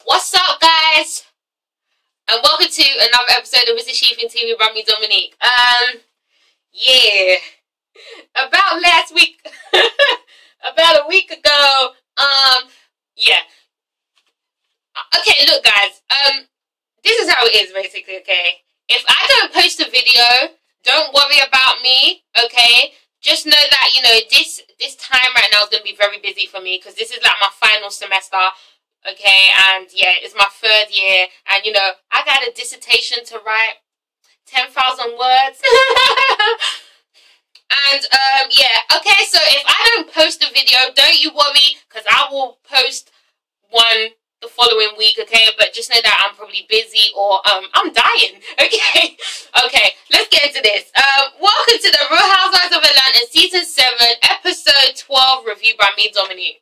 What's up, guys? And welcome to another episode of ItsASheThIngTV by me, Dominique. Yeah. About last week, about a week ago, yeah. Okay, look, guys, this is how it is, basically, okay? If I don't post a video, don't worry about me, okay? Just know that, you know, this time right now is going to be very busy for me because this is like my final semester. Okay, and yeah, it's my third year, and you know, I got a dissertation to write, 10,000 words. And yeah, okay, so if I don't post a video, don't you worry, because I will post one the following week, okay? But just know that I'm probably busy or I'm dying, okay? Okay, let's get into this. Welcome to the Real Housewives of Atlanta Season 7, Episode 12 review by me, Dominique.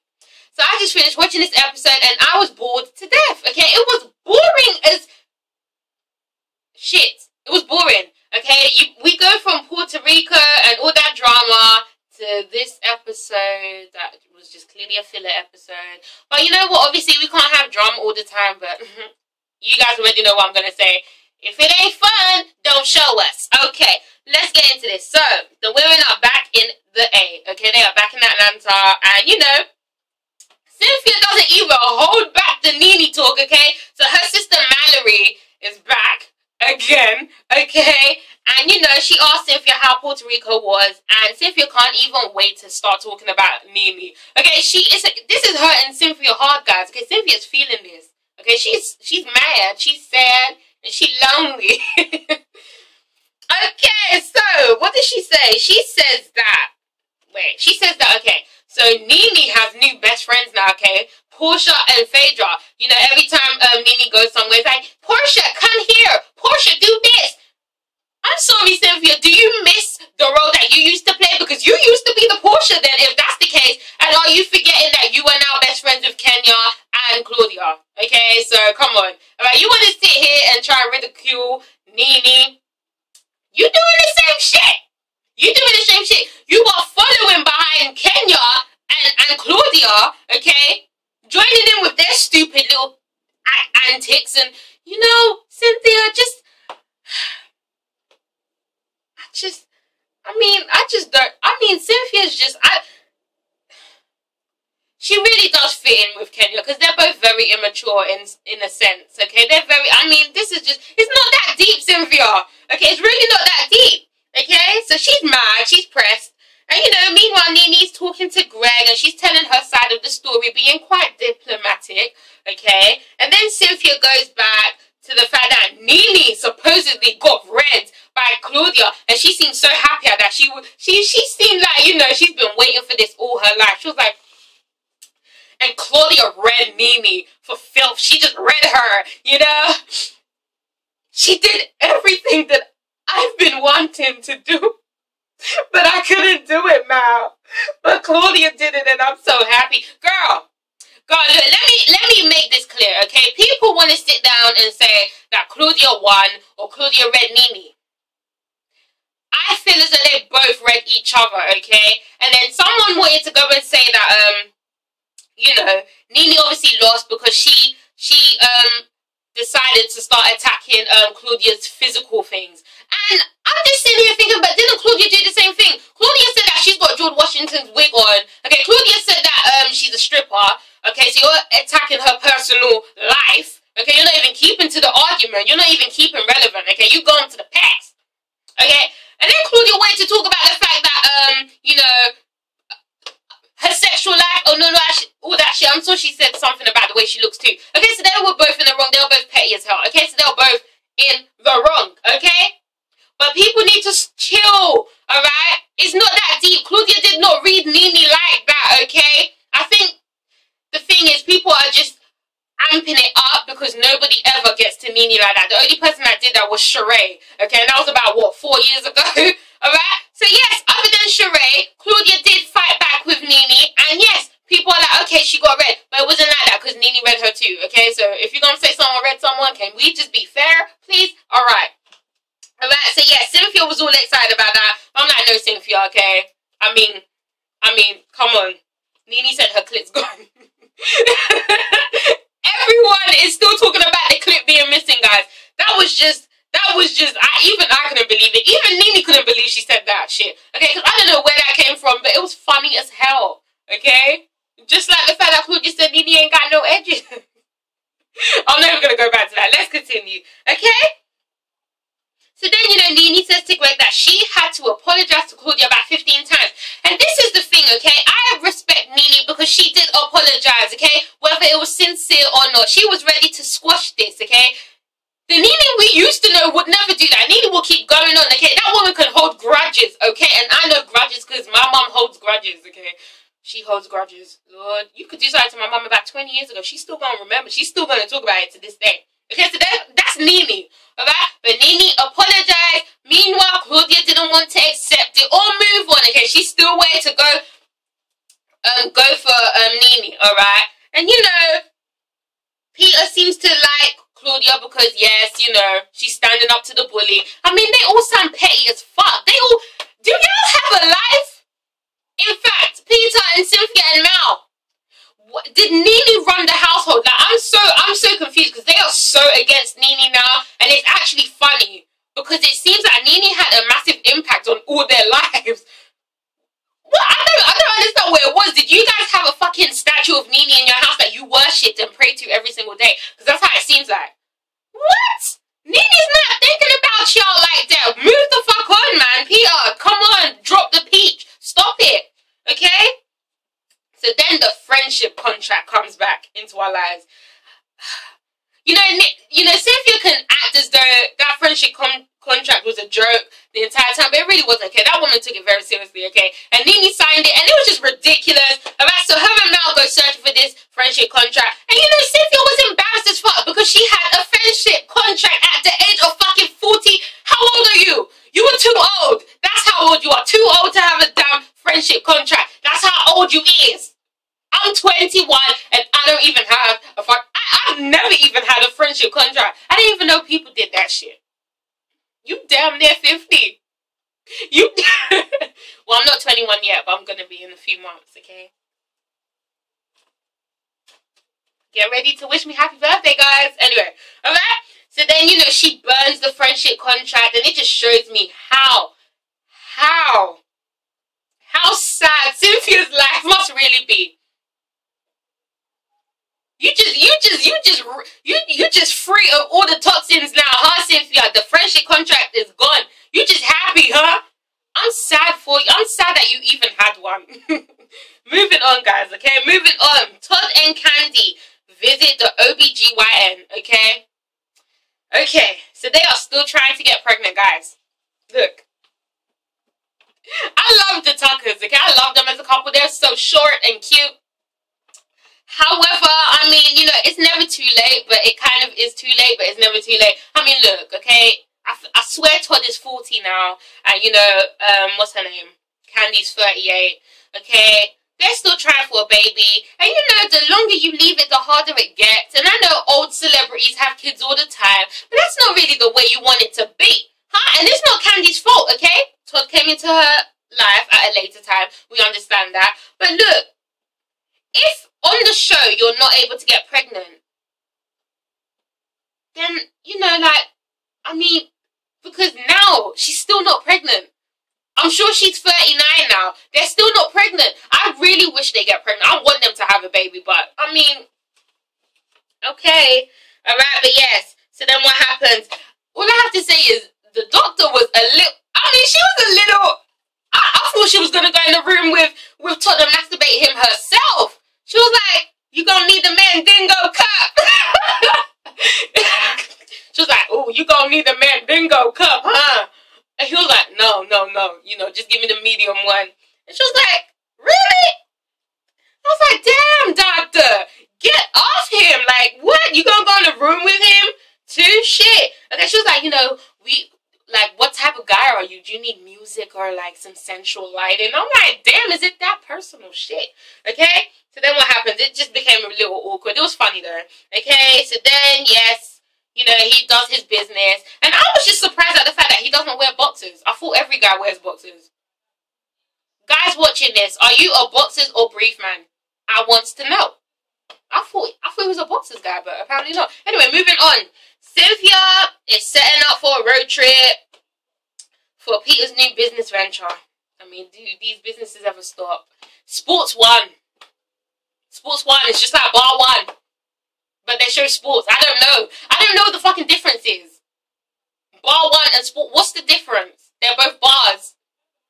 So I just finished watching this episode and I was bored to death, okay? It was boring as shit. It was boring, okay? We go from Puerto Rico and all that drama to this episode that was just clearly a filler episode. But you know what? Obviously, we can't have drama all the time, but you guys already know what I'm going to say. If it ain't fun, don't show us. Okay, let's get into this. So, the women are back in the A, okay? They are back in Atlanta, and you know, Cynthia doesn't even hold back the Nene talk, okay? So her sister Mallory is back again, okay? And, you know, she asked Cynthia how Puerto Rico was, and Cynthia can't even wait to start talking about Nene. Okay, this is her and Cynthia hard, guys. Okay, Cynthia's feeling this. Okay, she's mad, she's sad, and she's lonely. Okay, so, what does she say? She says that, okay, so Nene has new best friends now, okay? Portia and Phaedra. You know, every time Nene goes somewhere, it's like, Portia, come here. Portia, do this. I'm sorry, Cynthia. Do you miss the role that you used to play? Because you used to be the Portia then, if that's the case. And are you forgetting that you are now best friends with Kenya and Claudia? Okay, so come on. Alright, you want to sit here and try and ridicule Nene? You doing the same shit. You doing the same shit. You are following behind Kenya and Claudia, okay? Joining in with their stupid little antics, and you know, Cynthia, Cynthia's just, she really does fit in with Kenya, because they're both very immature in a sense, okay? This is just, it's not that deep, Cynthia, okay? It's really not that deep. Okay, so she's mad, she's pressed, and you know, meanwhile, Nene's talking to Greg, and she's telling her side of the story, being quite diplomatic, okay, and then Cynthia goes back to the fact that Nene supposedly got read by Claudia, and she seemed so happy at that. She seemed like, you know, she's been waiting for this all her life. She was like, and Claudia read Nene for filth. She just read her, you know, she did everything that I've been wanting to do, but I couldn't do it, Mal. But Claudia did it, and I'm so happy. Girl, look, let me make this clear, okay? People want to sit down and say that Claudia won or Claudia read Nene. I feel as though they both read each other, okay? And then someone wanted to go and say that, you know, Nene obviously lost because she decided to start attacking Claudia's physical things. And I'm just sitting here thinking, but didn't Claudia do the same thing? Claudia said that she's got George Washington's wig on. Okay, Claudia said that she's a stripper. Okay, so you're attacking her personal life. Okay, you're not even keeping to the argument. You're not even keeping relevant. Okay, you're going to the past. Okay, and then Claudia wanted to talk about the fact that, you know, her sexual life, all that shit. I'm sure she said something about the way she looks too. Okay, so they were both in the wrong. They were both petty as hell. Okay, so they were both in the wrong. Okay, but people need to chill. All right, it's not that deep. Claudia did not read Nene like that. Okay, I think the thing is, people are just amping it up because nobody ever gets to Nene like that. The only person that did that was Sheree. Okay, and that was about what, 4 years ago. All right. So yes, other than Sheree, Claudia did fight back with Nene, and yes, people are like, okay, she got read, but it wasn't like that because Nene read her too. Okay, so if you're gonna say someone read someone, can we just be fair, please? All right. Alright, so yeah, Cynthia was all excited about that. I'm like, no, Cynthia, okay? I mean, come on. Nene said her clit's gone. Everyone is still talking about the clip being missing, guys. That was just, I couldn't believe it. Even Nene couldn't believe she said that shit. Okay, because I don't know where that came from, but it was funny as hell. Okay? Just like the fact that Claudia said Nene ain't got no edges. I'm not even going to go back to that. Let's continue. Okay? So then, you know, Nene says to Greg that she had to apologize to Claudia about 15 times. And this is the thing, okay? I respect Nene because she did apologize, okay? Whether it was sincere or not. She was ready to squash this, okay? The Nene we used to know would never do that. Nene will keep going on, okay? That woman can hold grudges, okay? And I know grudges because my mom holds grudges, okay? She holds grudges. Lord, you could do something to my mom about 20 years ago. She's still going to remember. She's still going to talk about it to this day. Okay, so that's Nene, alright? But Nene apologized. Meanwhile, Claudia didn't want to accept it or move on, okay? She's still waiting to go for Nene, alright? And, you know, Peter seems to like Claudia because, yes, you know, she's standing up to the bully. I mean, they all sound petty as fuck. They all... Do y'all have a life? In fact, Peter and Cynthia and Mal, did Nene run the household? Like, I'm so confused because they are so against Nene now, and it's actually funny because it seems like Nene had a massive impact on all their lives. What? I don't understand what it was. Did you guys have a fucking statue of Nene in your house that you worshipped and prayed to every single day? Because that's how it seems like. What? Nene's not thinking about y'all like that. Move the fuck on, man. Peter, come on, drop the peach. Stop it. Okay? So then the friendship contract comes back into our lives. You know, Cynthia can act as though that friendship contract was a joke the entire time, but it really wasn't, okay? That woman took it very seriously, okay? And Nene signed it, and it was just ridiculous. Alright, so her and Mal go searching for this friendship contract. And you know, Cynthia was embarrassed as fuck because she had a friendship contract at the age of fucking 40. How old are you? You were too old. That's how old you are. Too old to have a damn friendship contract. That's how old you is. I'm 21 and I don't even have a I've never even had a friendship contract. I didn't even know people did that shit. You damn near 50. You well, I'm not 21 yet, but I'm gonna be in a few months, okay? Get ready to wish me happy birthday, guys. Anyway, alright? So then, you know, she burns the friendship contract, and it just shows me how sad Cynthia's life must really be. You just free of all the toxins now, huh, Cynthia? The friendship contract is gone. You just happy, huh? I'm sad for you. I'm sad that you even had one. Moving on, guys, okay? Moving on. Todd and Kandi visit the OBGYN, okay? Okay, so they are still trying to get pregnant, guys. Look. I love the Tuckers, okay? I love them as a couple. They're so short and cute. However, I mean, you know, it's never too late, but it kind of is too late, but it's never too late. I mean, look, okay? I swear Todd is 40 now, and, you know, what's her name? Candy's 38, okay? They're still trying for a baby, and, you know, the longer you leave it, the harder it gets. And I know old celebrities have kids all the time, but that's not really the way you want it to be, huh? And it's not Candy's fault, okay? Todd came into her life at a later time. We understand that. But look, if on the show you're not able to get pregnant, then, you know, like, I mean, because now she's still not pregnant. I'm sure she's 39 now. They're still not pregnant. I really wish they get pregnant. I want them to have a baby, but, I mean, okay. Alright, but yes. So then what happens? All I have to say is the doctor was a little, I mean, she was a little, I thought she was going to go in the room with Todd and masturbate him herself. She was like, you going to need a Mandingo cup. She was like, oh, you going to need a Mandingo cup, huh? And he was like, no, you know, just give me the medium one. And she was like, really? I was like, damn, doctor, get off him. Like, what? You gonna go in the room with him? Too shit. And then she was like, you know, what type of guy are you? Do you need music or, like, some sensual lighting? I'm like, damn, is it that personal shit? Okay? So then what happens? It just became a little awkward. It was funny, though. Okay? So then, yes, you know, he does his business. And I was just surprised at the fact that he doesn't wear boxers. I thought every guy wears boxers. Guys watching this, are you a boxers or brief man? I wants to know. I thought he was a boxers guy, but apparently not. Anyway, moving on. Cynthia is setting up for a road trip for Peter's new business venture. I mean, do these businesses ever stop? Sports One. Sports One is just like Bar One, but they show sports. I don't know. I don't know what the fucking difference is. Bar One and sport. What's the difference? They're both bars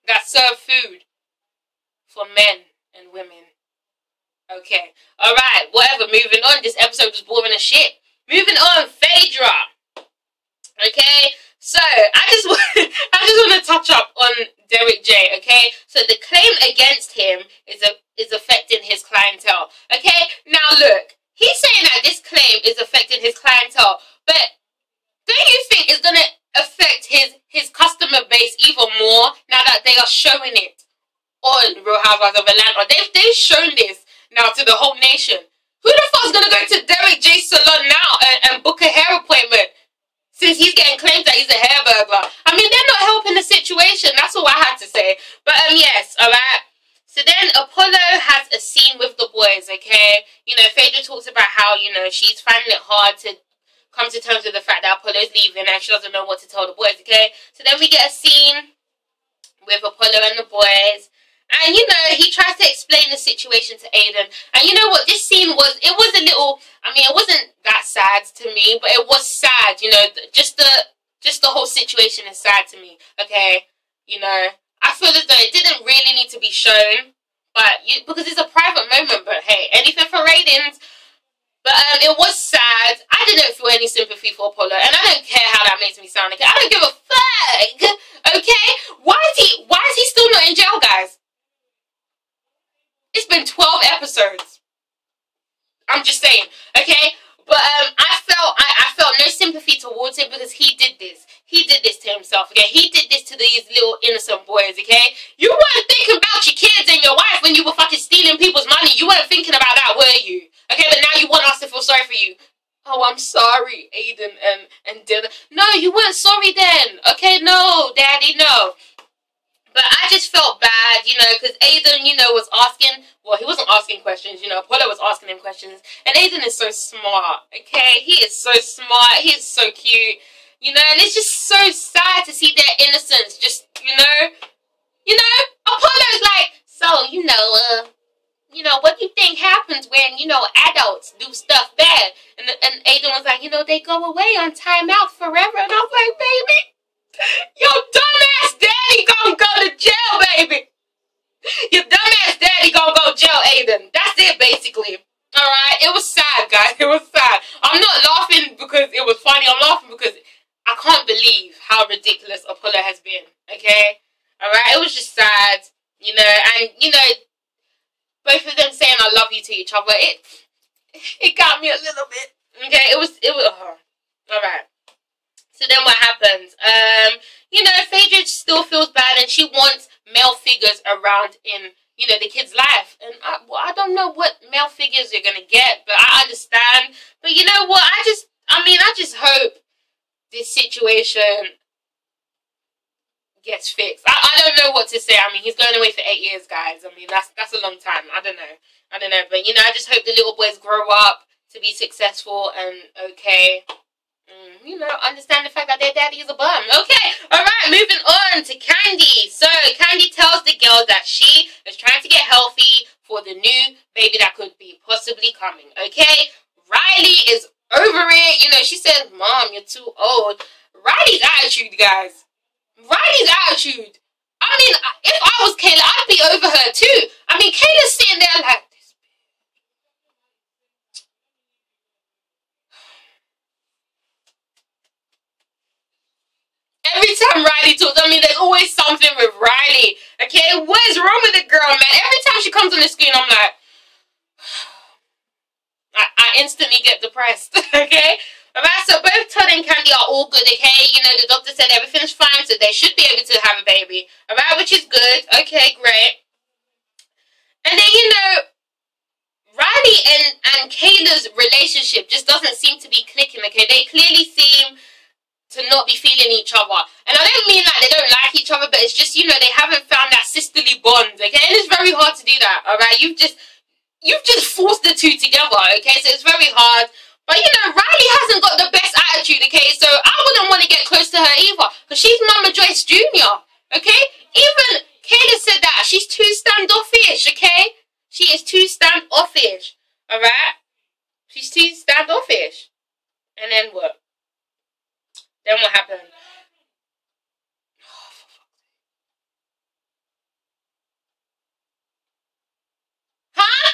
that serve food for men and women. Okay. Alright, whatever. Moving on. This episode was boring as shit. Moving on. Phaedra. Okay. So, I just want to touch up on Derek J. Okay. So, the claim against him is affecting his clientele. Okay. Now, look. He's saying that this claim is affecting his clientele. But don't you think it's going to affect his customer base even more now that they are showing it on Real Housewives of Atlanta? They've shown this now to the whole nation. Who the fuck's gonna go to Derek J's salon now and book a hair appointment since he's getting claims that he's a hair burglar? I mean, they're not helping the situation. That's all I had to say. But yes, alright. So then Apollo has a scene with the boys, okay? You know, Phaedra talks about how, you know, she's finding it hard to come to terms with the fact that Apollo's leaving and she doesn't know what to tell the boys, okay? So then we get a scene with Apollo and the boys. And, you know, he tries to explain the situation to Aiden. And you know what? This scene was a little, I mean, it wasn't that sad to me, but it was sad, you know. Just the whole situation is sad to me, okay? You know, I feel as though it didn't really need to be shown, but because it's a private moment, but hey, anything for ratings. But it was sad. I didn't feel any sympathy for Apollo, and I don't care how that makes me sound, okay? I don't give a fuck, okay? Why is he still not in jail, guys? It's been 12 episodes. I'm just saying, okay? But I felt no sympathy towards him because he did this. He did this to himself, okay? He did this to these little innocent boys, okay? You weren't thinking about your kids and your wife when you were fucking stealing people's money. You weren't thinking about that, were you? Okay, but now you want us to feel sorry for you. Oh, I'm sorry, Aiden and Dylan. No, you weren't sorry then. Okay, no, Daddy, no. But I just felt bad, you know, because Aiden, you know, was asking, well, he wasn't asking questions, you know, Apollo was asking him questions. And Aiden is so smart, okay? He is so smart. He is so cute, you know, and it's just so sad to see their innocence just, you know, Apollo's like, so, you know, what do you think happens when, you know, adults do stuff bad? And Aiden was like, you know, they go away on timeout forever. And I was like, baby, your dumbass daddy gonna go to jail, baby. Your dumbass daddy gonna go to jail, Aiden. That's it, basically. Alright? It was sad, guys. It was sad. I'm not laughing because it was funny. I'm laughing because I can't believe how ridiculous Apollo has been. Okay? Alright? It was just sad. You know, and, you know, both of them saying I love you to each other. It got me a little bit. Okay? It was alright. So then what happens? You know, Phaedra still feels bad and she wants male figures around in, you know, the kid's life. And I don't know what male figures you're going to get, but I understand. But you know what? I just hope this situation gets fixed. I don't know what to say. I mean, he's going away for 8 years, guys. I mean, that's a long time. I don't know. But, you know, I just hope the little boys grow up to be successful and okay. You know, understand the fact that their daddy is a bum. Okay, alright, moving on to Kandi. So, Kandi tells the girls that she is trying to get healthy for the new baby that could be possibly coming. Okay, Riley is over it. You know, she says, Mom, you're too old. Riley's attitude, guys. Riley's attitude. I mean, if I was Kayla, I'd be over her too. I mean, Kayla's sitting there like, every time Riley talks, I mean, there's always something with Riley. Okay, what is wrong with the girl, man? Every time she comes on the screen, I'm like, I instantly get depressed. Okay, alright. So both Todd and Kandi are all good. Okay, you know, the doctor said everything's fine, so they should be able to have a baby. Alright, which is good. Okay, great. And then, you know, Riley and Kayla's relationship just doesn't seem to be clicking. Okay, they clearly seem to not be feeling each other. And I don't mean like they don't like each other, but it's just, you know, they haven't found that sisterly bond, okay? And it's very hard to do that, alright? You you've just forced the two together, okay? So it's very hard. But, you know, Riley hasn't got the best attitude, okay? So I wouldn't want to get close to her either. Because she's Mama Joyce Jr., okay? Even Kayla said that. She's too standoffish, okay? She is too standoffish, alright? She's too standoffish. And then what? Then what happened? Huh?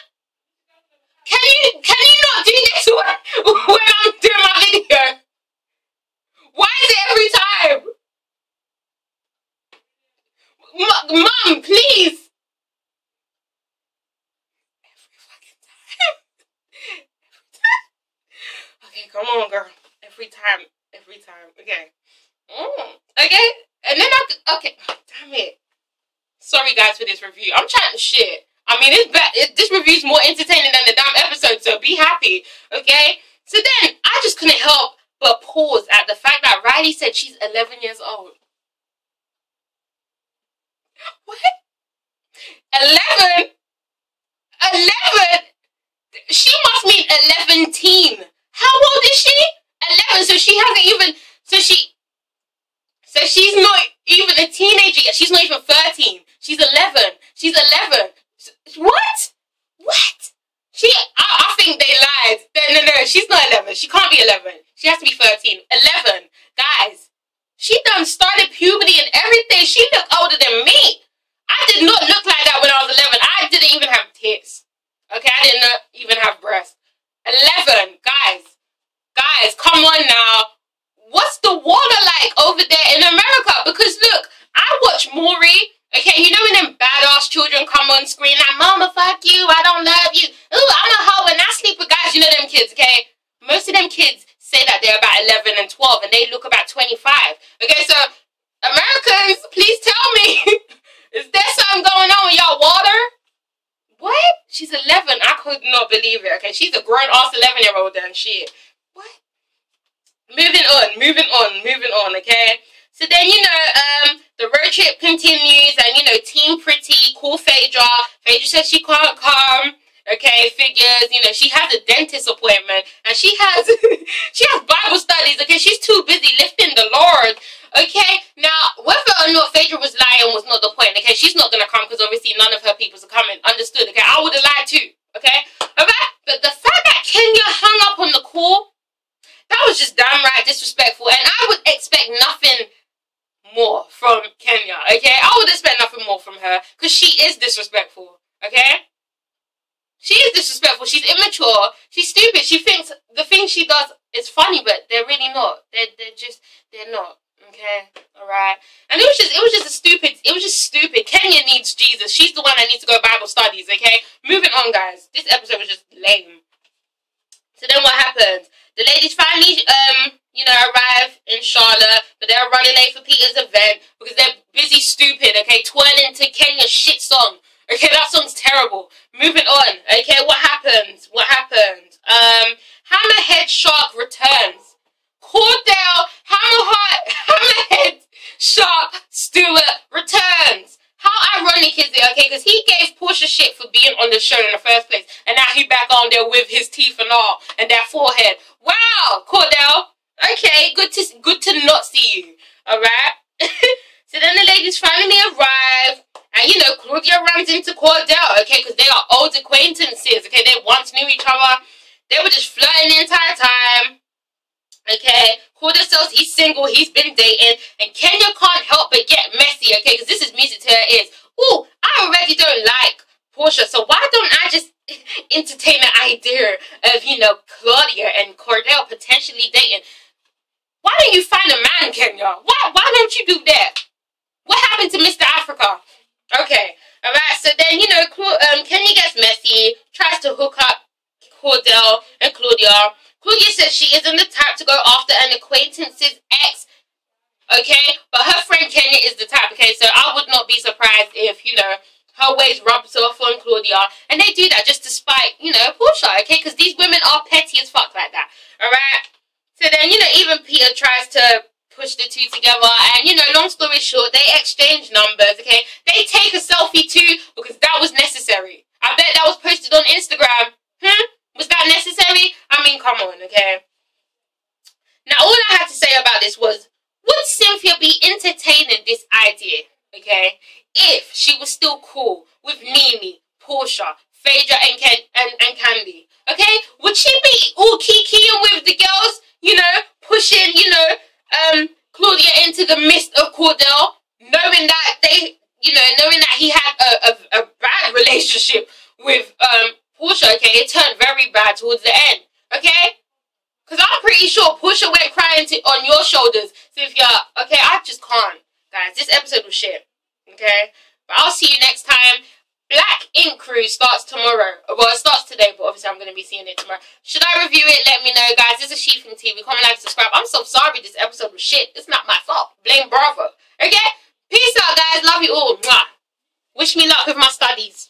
Can you not do this when I'm doing my video? Why is it every time? Mom, please. Every fucking time. Okay, come on, girl. Every time. Okay. Okay. And then okay. Damn it. Sorry, guys, for this review. I'm chatting shit. I mean, this review's more entertaining than the damn episode, so be happy, okay? So then, I just couldn't help but pause at the fact that Riley said she's 11 years old. What? 11? 11? She must mean 11-teen. How old is she? 11, so she hasn't even, so she's not even a teenager yet. She's not even 13. She's 11. She's 11. What? I think they lied. No, she's not 11. She can't be 11. She has to be 13. 11. Guys, she done started puberty and everything. She looked older than me. I did not look like that when I was 11. I didn't even have tits. Okay, I did not even have breasts. 11. Guys, come on now. What's the water like over there in America? Because look, I watch Maury. Okay, you know when them badass children come on screen like, Mama, fuck you, I don't love you. Ooh, I'm a hoe and I sleep with guys. You know them kids, okay? Most of them kids say that they're about 11 and 12 and they look about 25. Okay, so Americans, please tell me, is there something going on with y'all water? What? She's 11. I could not believe it. Okay, she's a grown-ass 11-year-old and shit. What? Moving on, okay? So then, you know, the road trip continues and, you know, Team Pretty, call Phaedra. Phaedra says she can't come. Okay, figures, you know, she has a dentist appointment and she has Bible studies. Okay, she's too busy lifting the Lord. Okay, now, whether or not Phaedra was lying was not the point. Okay, she's not going to come because obviously none of her peoples are coming. Understood, okay? I would have lied too, okay? Alright, but the fact that Kenya hung up on the call, that was just downright disrespectful. And I would expect nothing more from Kenya, okay? I would expect nothing more from her because she is disrespectful, okay? She is disrespectful. She's immature. She's stupid. She thinks the thing she does is funny, but they're really not. They're not. Okay, all right. And it was just stupid. Kenya needs Jesus. She's the one that needs to go Bible studies. Okay, moving on, guys. This episode was just lame. So then what happens? The ladies finally, you know, arrive in Charlotte, but they're running late for Peter's event because they're busy stupid. Okay, twirling to Kenya's shit song. Okay, that song's terrible. Moving on. Okay, what happens? Hammerhead Shark returns. Cordell Hammerhead Shark Stewart returns. How ironic is it? Okay, because he gave Portia shit for being on the show in the first place, and now he back on there with his teeth and all, and that forehead. Wow, Cordell. Okay, good to not see you. All right. So then the ladies finally arrive. And, you know, Claudia runs into Cordell, okay, because they are old acquaintances, okay? They once knew each other. They were just flirting the entire time, okay? Cordell says he's single, he's been dating, and Kenya can't help but get messy, okay? Because this is music to her ears. Ooh, I already don't like Portia, so why don't I just entertain the idea of, you know, Claudia and Cordell potentially dating? Why don't you find a man, Kenya? Why don't you do that? What happened to Mr. Africa? Okay, alright, so then, you know, Kenya gets messy, tries to hook up Cordell and Claudia. Claudia says she isn't the type to go after an acquaintance's ex, okay? But her friend Kenya is the type, okay? So I would not be surprised if, you know, her ways rubs off on Claudia. And they do that just to spite, you know, Portia, okay? Because these women are petty as fuck like that, alright? So then, you know, even Peter tries to push the two together, and, you know, long story short, they exchange numbers, okay? They take a selfie too, because that was necessary. I I bet that was posted on Instagram. Was that necessary? I mean, come on, okay? Now, all I had to say about this was, would Cynthia be entertaining this idea, okay, if she was still cool with Nene, Portia, Phaedra, and Kandi, okay? Would she be all kikiing with the girls, you know, pushing, you know, Claudia into the mist of Cordell, knowing that knowing that he had a bad relationship with Portia, okay? It turned very bad towards the end, okay? Because I'm pretty sure Portia went crying on your shoulders, Cynthia. Okay, I just can't. Guys, this episode was shit. Okay? But I'll see you next time. Black Ink Crew starts tomorrow. Well, it starts today, but obviously I'm going to be seeing it tomorrow. Should I review it? Let me know, guys. This is ItsASheThIngTV. Comment, like, subscribe. I'm so sorry this episode was shit. It's not my fault. Blame Bravo. Okay? Peace out, guys. Love you all. Mwah. Wish me luck with my studies.